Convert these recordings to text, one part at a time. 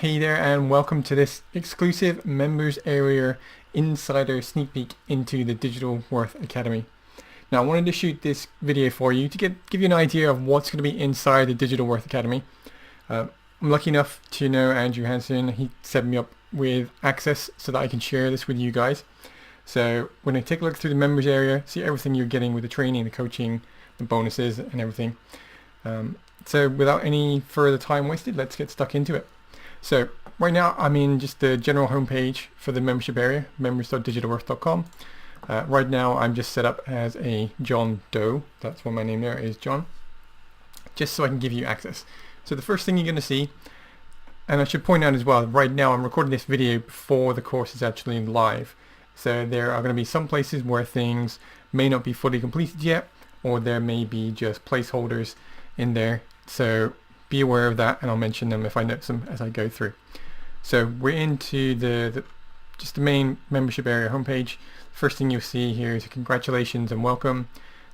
Hey there and welcome to this exclusive members area insider sneak peek into the Digital Worth Academy. Now I wanted to shoot this video for you to give you an idea of what's going to be inside the Digital Worth Academy. I'm lucky enough to know Andrew Hansen. He set me up with access so that I can share this with you guys. So when I take a look through the members area, see everything you're getting with the training, the coaching, the bonuses and everything. So without any further time wasted, let's get stuck into it. So right now I'm in just the general homepage for the membership area, members.digitalworth.com. Right now I'm just set up as a John Doe. That's what my name there is, John. Just so I can give you access. So the first thing you're going to see, and I should point out as well, right now I'm recording this video before the course is actually live. So there are going to be some places where things may not be fully completed yet, or there may be just placeholders in there. So be aware of that, and I'll mention them if I notice them as I go through. So we're into just the main membership area homepage. First thing you'll see here is a congratulations and welcome,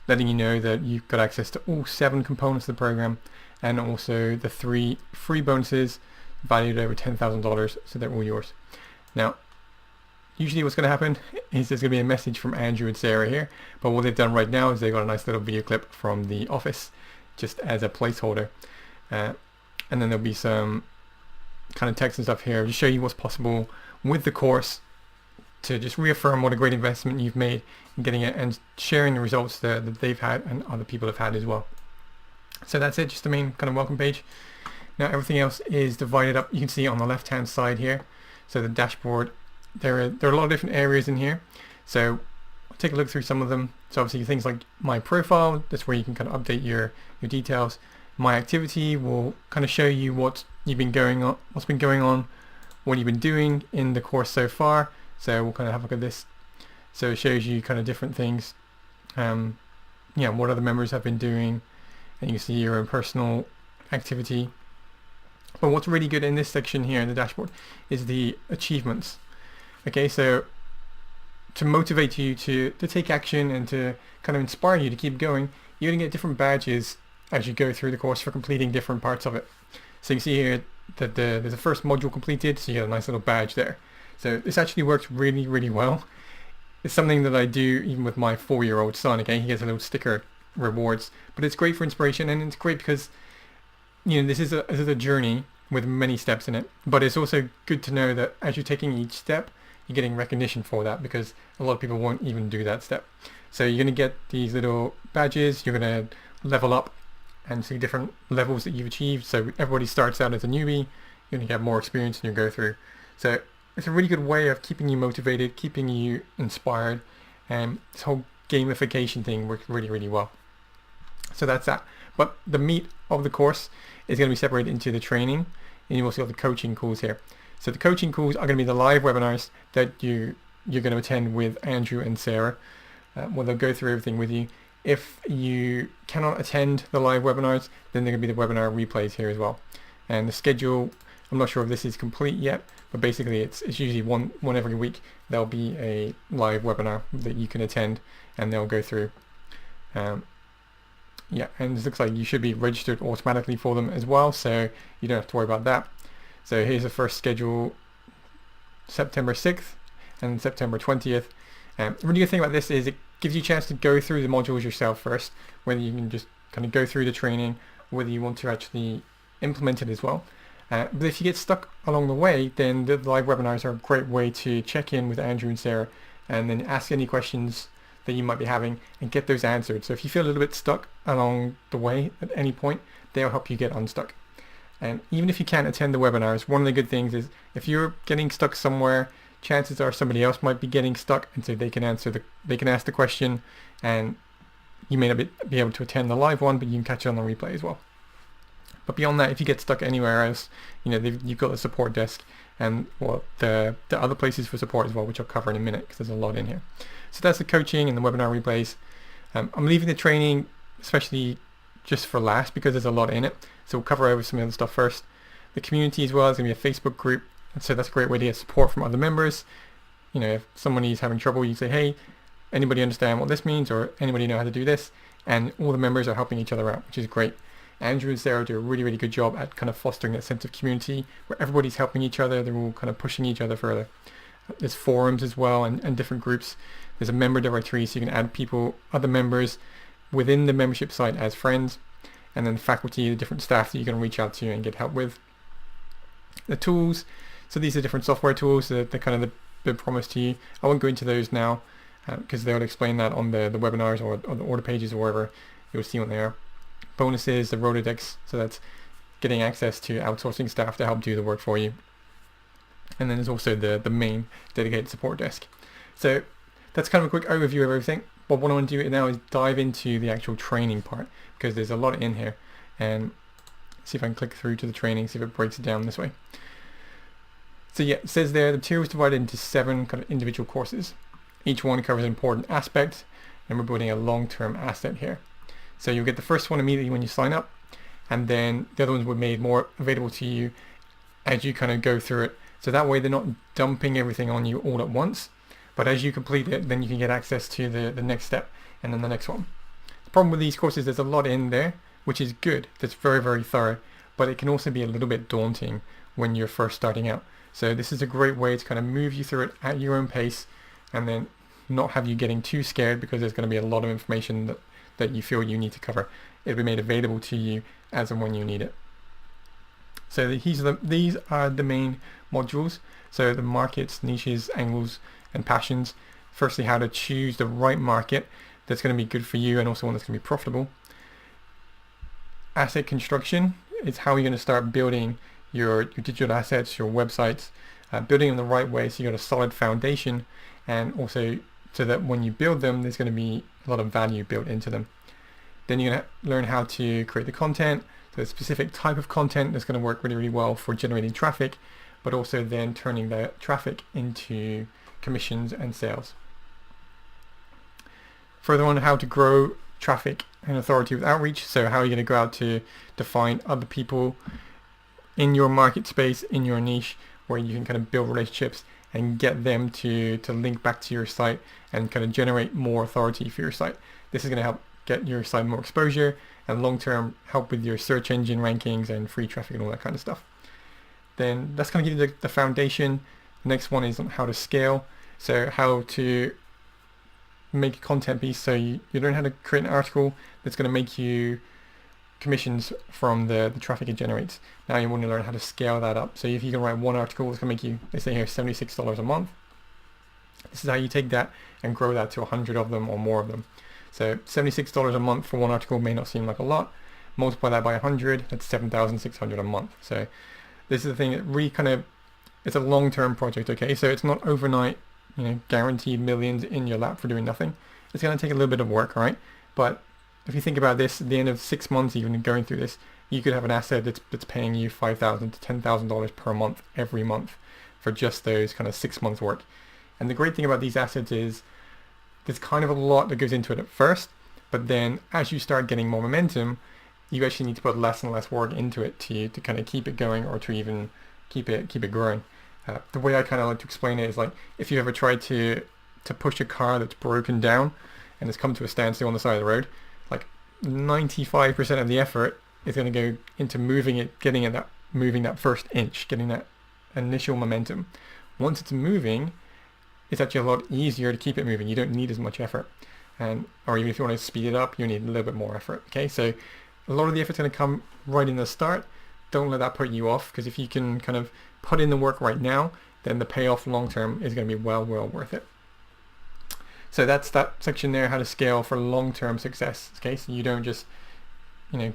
letting you know that you've got access to all 7 components of the program and also the 3 free bonuses valued over $10,000, so they're all yours. Now usually what's going to happen is there's going to be a message from Andrew and Sara here, but what they've done right now is they've got a nice little video clip from the office just as a placeholder. And then there'll be some kind of text and stuff here to show you what's possible with the course, to just reaffirm what a great investment you've made in getting it and sharing the results that they've had and other people have had as well. So that's it, just the main kind of welcome page. Now everything else is divided up. You can see on the left hand side here, so the dashboard, there are a lot of different areas in here. So I'll take a look through some of them. So obviously things like my profile, that's where you can kind of update your details. My activity will kind of show you what's been going on, what you've been doing in the course so far. So we'll kind of have a look at this. So it shows you kind of different things, what other members have been doing, and you can see your own personal activity. But what's really good in this section here in the dashboard is the achievements. Okay, so to motivate you to take action and to kind of inspire you to keep going, you're going to get different badges as you go through the course for completing different parts of it. So you can see here that there's the first module completed, so you get a nice little badge there. So this actually works really, really well. It's something that I do even with my 4-year-old son. Okay, he gets a little sticker rewards, but it's great for inspiration, and it's great because this is a journey with many steps in it. But it's also good to know that as you're taking each step, you're getting recognition for that, because a lot of people won't even do that step. So you're going to get these little badges. You're going to level up and see different levels that you've achieved. So everybody starts out as a newbie, you're going to get more experience in your go through. So it's a really good way of keeping you motivated, keeping you inspired, and this whole gamification thing works really, really well. So that's that. But the meat of the course is going to be separated into the training, and you've also got the coaching calls here. So the coaching calls are going to be the live webinars that you're going to attend with Andrew and Sara, where they'll go through everything with you. If you cannot attend the live webinars, then there are going to be the webinar replays here as well. And the schedule, I'm not sure if this is complete yet, but basically it's usually one every week. There'll be a live webinar that you can attend, and they'll go through. And it looks like you should be registered automatically for them as well, so you don't have to worry about that. So here's the first schedule, September 6th and September 20th. The really good thing about this is it gives you a chance to go through the modules yourself first, whether you can just kind of go through the training, whether you want to actually implement it as well. But if you get stuck along the way, then the live webinars are a great way to check in with Andrew and Sara and then ask any questions that you might be having and get those answered. So if you feel a little bit stuck along the way at any point, they'll help you get unstuck. And even if you can't attend the webinars, one of the good things is if you're getting stuck somewhere, chances are somebody else might be getting stuck, and so they can ask the question, and you may not be able to attend the live one, but you can catch it on the replay as well. But beyond that, if you get stuck anywhere else, you've got the support desk and the other places for support as well, which I'll cover in a minute because there's a lot in here. So that's the coaching and the webinar replays. I'm leaving the training especially just for last because there's a lot in it, so we'll cover over some of the stuff first. The community as well is going to be a Facebook group. So that's a great way to get support from other members. If somebody's having trouble, you say, hey, anybody understand what this means, or anybody know how to do this? And all the members are helping each other out, which is great. Andrew and Sara do a really, really good job at kind of fostering that sense of community where everybody's helping each other. They're all kind of pushing each other further. There's forums as well and different groups. There's a member directory, so you can add people, other members within the membership site as friends, and then faculty, the different staff that you can reach out to and get help with. The tools, so these are different software tools that they're kind of been promised to you. I won't go into those now because they'll explain that on the webinars or the order pages or wherever you'll see what they are. Bonuses, the Rolodex, so that's getting access to outsourcing staff to help do the work for you. And then there's also the main dedicated support desk. So that's kind of a quick overview of everything. But what I want to do now is dive into the actual training part because there's a lot in here. And see if I can click through to the training, see if it breaks it down this way. So yeah, it says there the material is divided into 7 kind of individual courses. Each one covers an important aspect, and we're building a long-term asset here. So you'll get the first one immediately when you sign up, and then the other ones were made more available to you as you kind of go through it. So that way they're not dumping everything on you all at once, but as you complete it, then you can get access to the next step and then the next one. The problem with these courses, there's a lot in there, which is good. That's very, very thorough, but it can also be a little bit daunting when you're first starting out. So this is a great way to kind of move you through it at your own pace and then not have you getting too scared because there's going to be a lot of information that you feel you need to cover. It'll be made available to you as and when you need it. So these are the main modules. So the markets, niches, angles, and passions. Firstly, how to choose the right market that's going to be good for you and also one that's going to be profitable. Asset construction is how you're going to start building your digital assets, your websites, building them the right way so you got a solid foundation, and also so that when you build them, there's going to be a lot of value built into them. Then you're going to learn how to create the content, so a specific type of content that's going to work really, really well for generating traffic, but also then turning that traffic into commissions and sales. Further on, how to grow traffic and authority with outreach. So how are you going to go out to find other people in your market space, in your niche, where you can kind of build relationships and get them to link back to your site and kind of generate more authority for your site. This is going to help get your site more exposure and long-term help with your search engine rankings and free traffic and all that kind of stuff. Then that's going to give you the foundation. The next one is on how to scale. So how to make a content piece. So you learn how to create an article that's going to make you commissions from the traffic it generates. Now you want to learn how to scale that up. So if you can write one article, it's going to make you, they say here, $76 a month. This is how you take that and grow that to 100 of them or more of them. So $76 a month for one article may not seem like a lot. Multiply that by 100, that's $7,600 a month. So this is the thing that really kind of, it's a long-term project, okay? So it's not overnight, guaranteed millions in your lap for doing nothing. It's going to take a little bit of work, all right? But if you think about this, at the end of 6 months, even going through this, you could have an asset that's paying you $5,000 to $10,000 per month every month for just those kind of 6 months work. And the great thing about these assets is there's kind of a lot that goes into it at first, but then as you start getting more momentum, you actually need to put less and less work into it to kind of keep it going or to even keep it growing. The way I kind of like to explain it is like if you ever tried to push a car that's broken down and it's come to a standstill on the side of the road, like 95% of the effort is going to go into moving it, moving that first inch, getting that initial momentum. Once it's moving, it's actually a lot easier to keep it moving. You don't need as much effort, or even if you want to speed it up, you need a little bit more effort. Okay, so a lot of the effort's going to come right in the start. Don't let that put you off, because if you can kind of put in the work right now, then the payoff long term is going to be well worth it. So that's that section there, how to scale for long-term success. Okay, so you don't just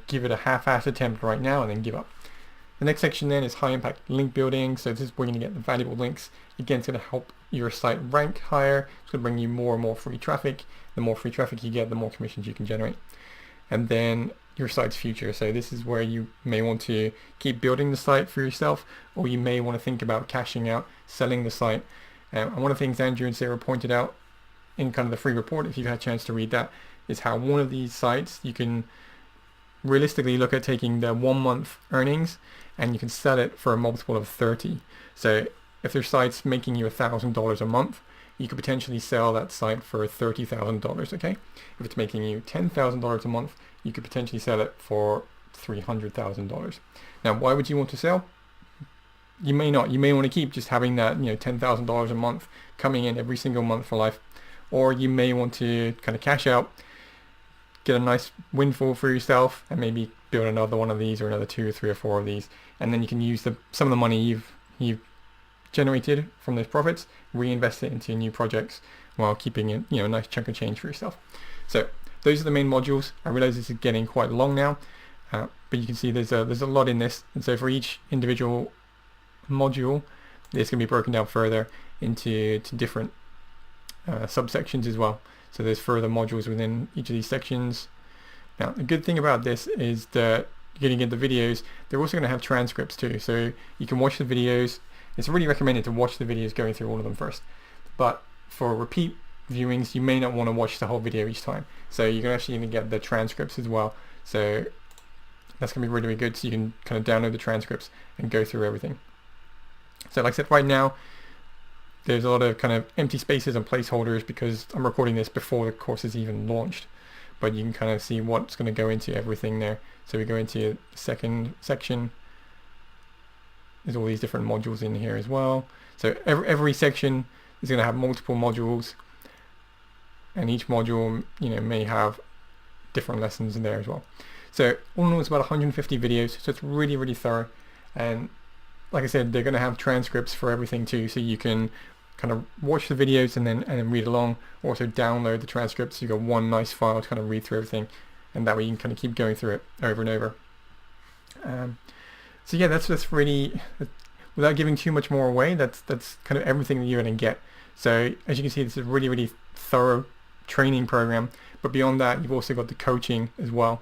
give it a half-assed attempt right now and then give up. The next section then is high-impact link building. So this is where you're going to get the valuable links. Again, it's going to help your site rank higher. It's going to bring you more and more free traffic. The more free traffic you get, the more commissions you can generate. And then your site's future. So this is where you may want to keep building the site for yourself, or you may want to think about cashing out, selling the site. And one of the things Andrew and Sara pointed out in kind of the free report, if you've had a chance to read that, is how one of these sites you can realistically look at taking the 1 month earnings and you can sell it for a multiple of 30. So if their site's making you $1,000 a month, you could potentially sell that site for $30,000, okay? If it's making you $10,000 a month, you could potentially sell it for $300,000. Now, why would you want to sell? You may not. You may want to keep just having that, $10,000 a month coming in every single month for life. Or you may want to kind of cash out, get a nice windfall for yourself, and maybe build another one of these, or another 2 or 3 or 4 of these, and then you can use some of the money you've generated from those profits, reinvest it into new projects while keeping it, a nice chunk of change for yourself. So those are the main modules. I realize this is getting quite long now, but you can see there's a lot in this, and so for each individual module, it's going to be broken down further into different subsections as well. So there's further modules within each of these sections. Now, the good thing about this is that you're going to get the videos. They're also going to have transcripts too, so you can watch the videos. It's really recommended to watch the videos going through all of them first. But for repeat viewings, you may not want to watch the whole video each time. So you're actually going to get the transcripts as well. So that's going to be really, really good. So you can kind of download the transcripts and go through everything. So like I said, right now, there's a lot of kind of empty spaces and placeholders because I'm recording this before the course is even launched. But you can kind of see what's going to go into everything there. So we go into the second section. There's all these different modules in here as well. So every section is going to have multiple modules, and each module, may have different lessons in there as well. So all in all, it's about 150 videos. So it's really, really thorough. And like I said, they're going to have transcripts for everything too, so you can kind of watch the videos and then read along. Also download the transcripts. So you've got one nice file to kind of read through everything, and that way you can kind of keep going through it over and over. So yeah, that's really, without giving too much more away, that's kind of everything that you're going to get. So as you can see, this is a really, really thorough training program. But beyond that, you've also got the coaching as well,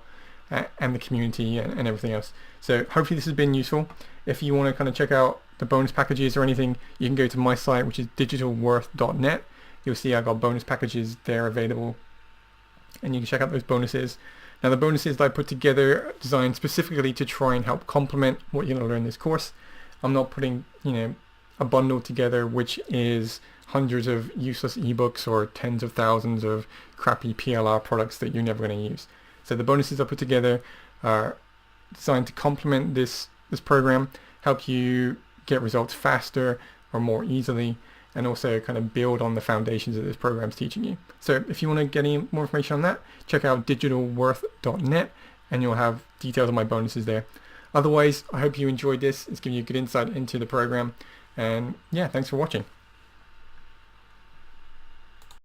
and the community and everything else. So hopefully this has been useful. If you want to kind of check out the bonus packages or anything, you can go to my site, which is digitalworth.net. You'll see I've got bonus packages there available, and you can check out those bonuses. Now, the bonuses that I put together are designed specifically to try and help complement what you're going to learn in this course. I'm not putting, a bundle together which is hundreds of useless ebooks or tens of thousands of crappy PLR products that you're never going to use. So the bonuses I put together are designed to complement this program, help you get results faster or more easily, and also kind of build on the foundations that this program's teaching you. So if you want to get any more information on that, check out digitalworth.net, and you'll have details on my bonuses there. Otherwise, I hope you enjoyed this. It's giving you a good insight into the program. And yeah, thanks for watching.